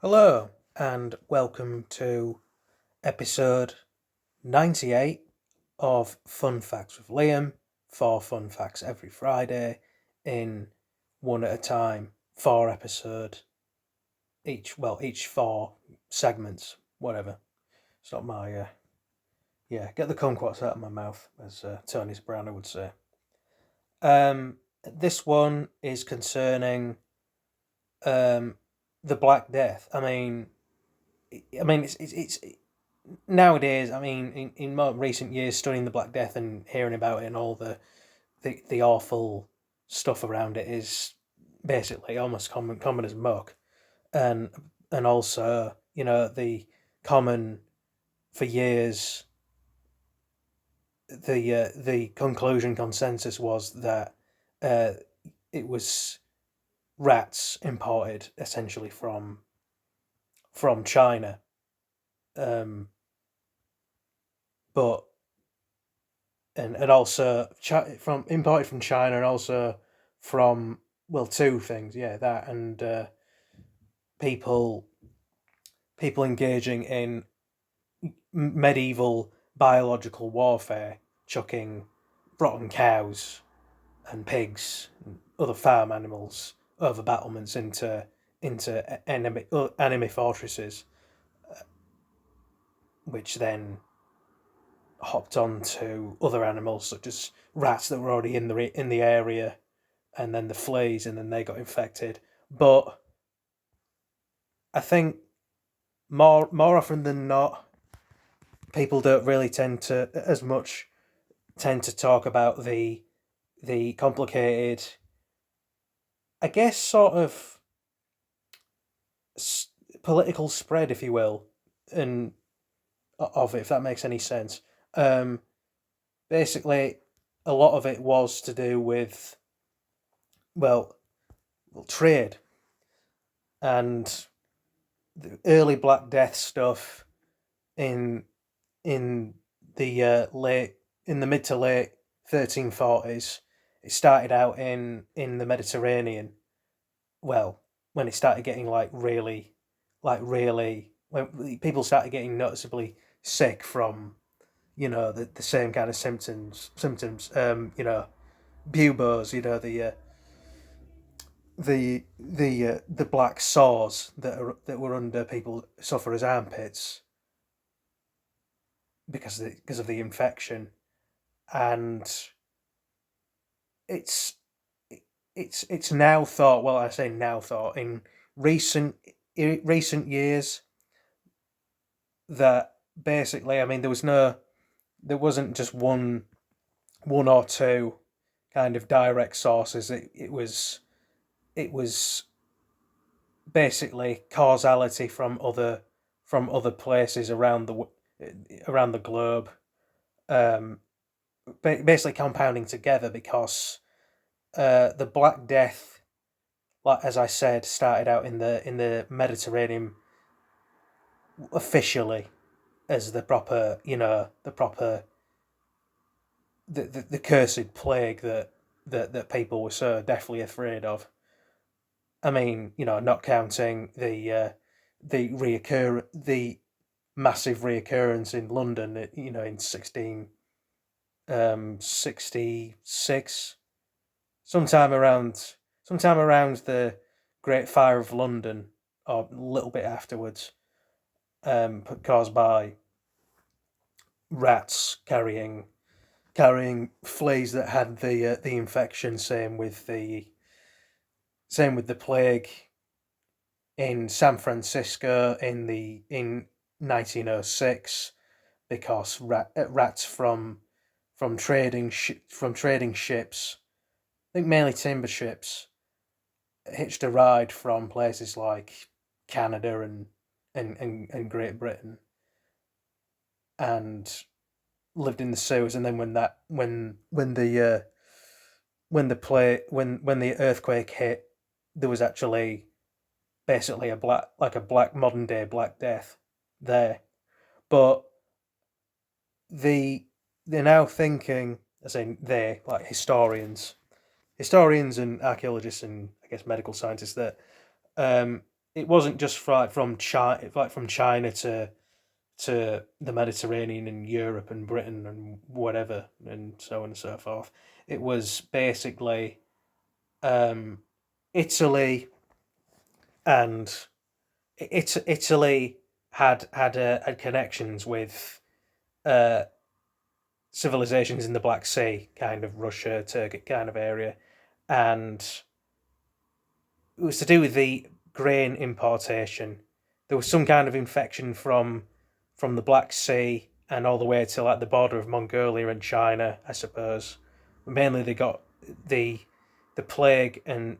Hello, and welcome to episode 98 of Fun Facts with Liam. 4 fun facts every Friday in one at a time, 4 episode each 4 segments, whatever. It's not my, get the kumquats out of my mouth, as Tony Soprano would say. This one is concerning the Black Death. It's nowadays. In more recent years, studying the Black Death and hearing about it and all the awful stuff around it is basically almost common as muck, and also the common for years the conclusion consensus was that uh, it was rats imported essentially from China, um, but and also from imported from China, and also from, well, two things, yeah, that and people people engaging in medieval biological warfare, chucking rotten cows and pigs and other farm animals over battlements into enemy fortresses, which then hopped on to other animals such as rats that were already in the area, and then the fleas, and then they got infected. But I think more often than not, people don't really tend to talk about the complicated, I guess, sort of political spread, if you will, and of it, if that makes any sense. Um, Basically, a lot of it was to do with, well, trade and the early Black Death stuff in in the mid to late 1340s. It started out in the Mediterranean. Well, when it started getting really, when people started getting noticeably sick from the same kind of symptoms. Buboes. The black sores that were under people suffer as armpits because of the infection. And it's it's now thought, well, I say now thought, in recent recent years, that basically, there wasn't just one or two kind of direct sources. It was basically causality from other places around the globe, um, basically compounding together, because the Black Death, like as I said, started out in the Mediterranean officially as the cursed plague that people were so deathly afraid of. Not counting the massive reoccurrence in London, in 1666, sometime around the Great Fire of London, or a little bit afterwards, caused by rats carrying fleas that had the infection. Same with the plague in San Francisco in 1906, because rats from trading ships, I think mainly timber ships, hitched a ride from places like Canada and Great Britain, and lived in the sewers. And then when the earthquake hit, there was actually basically a black modern day Black Death there. But the they're now thinking, as in they like historians and archaeologists and I guess medical scientists, that um, it wasn't just from China, from China to the Mediterranean and Europe and Britain and whatever and so on and so forth. It was basically um, Italy and Italy had connections with uh, civilizations in the Black Sea, kind of Russia, Turkey kind of area, and it was to do with the grain importation. There was some kind of infection from the Black Sea and all the way to like the border of Mongolia and China, I suppose. Mainly they got the the plague, and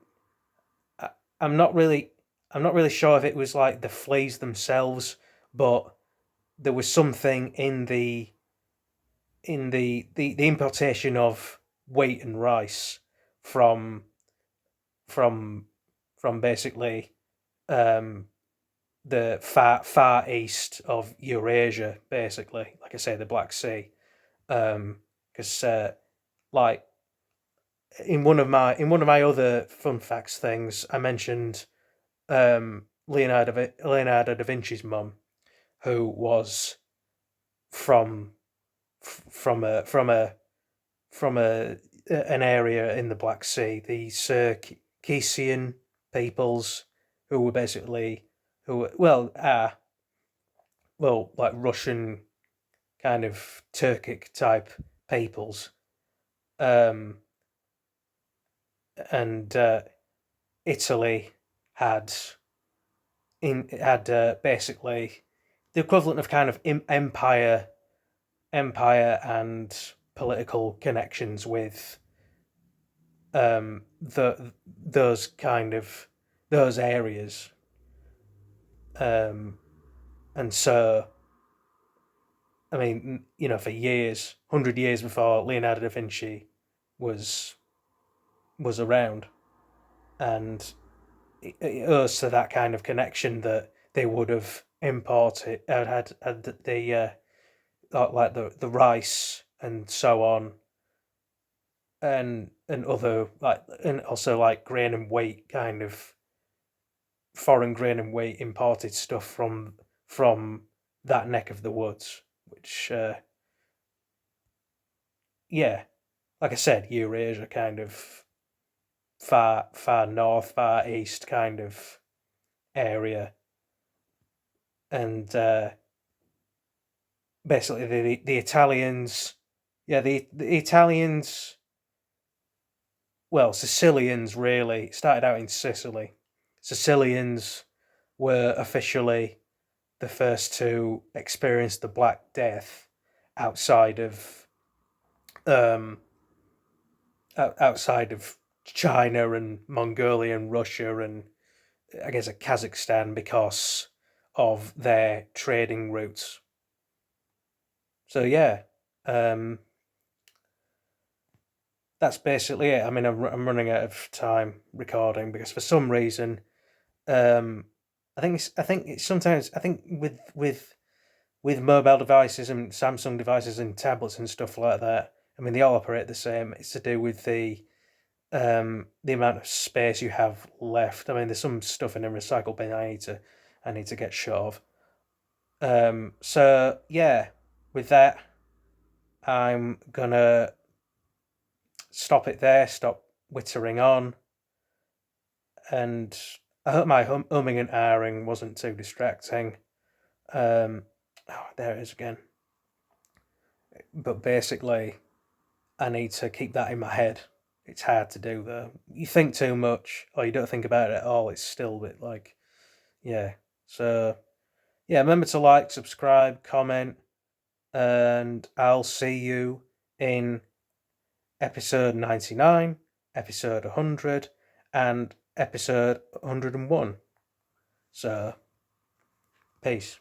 I, I'm not really I'm not really sure if it was like the fleas themselves, but there was something in the importation of wheat and rice from from from basically um, the far east of Eurasia, basically, like I say, the Black Sea. Because like in one of my other fun facts things, I mentioned Leonardo da Vinci's mum, who was from from a from a an area in the Black Sea, the Circassian peoples, who were basically who were, like Russian kind of Turkic type peoples, um, and Italy had basically the equivalent of kind of empire and political connections with those kind of those areas, um, and so I mean, for years, 100 years before Leonardo da Vinci was was around, and it owes to that kind of connection that they would have imported had the like the rice and so on, and other like and also like grain and wheat kind of foreign grain and wheat imported stuff from that neck of the woods, which yeah, like I said, Eurasia kind of far north, far east kind of area, and basically the Italians, yeah, the Italians, well, Sicilians really started out in Sicily. Sicilians were officially the first to experience the Black Death outside of um, outside of China and Mongolia and Russia and I guess Kazakhstan because of their trading routes. So yeah, um, that's basically it. I mean, I'm running out of time recording because for some reason, um, I think it's sometimes I think with mobile devices and Samsung devices and tablets and stuff like that. I mean, they all operate the same. It's to do with the amount of space you have left. I mean, there's some stuff in a recycle bin I need to get shut of. So yeah, with that, I'm gonna stop it there. Stop wittering on, and I hope my humming and ahhing wasn't too distracting. Oh, there it is again. But basically, I need to keep that in my head. It's hard to do though. You think too much, or you don't think about it at all. It's still a bit like, yeah. So yeah, remember to like, subscribe, comment, and I'll see you in episode 99, episode 100, and episode 101. So, peace.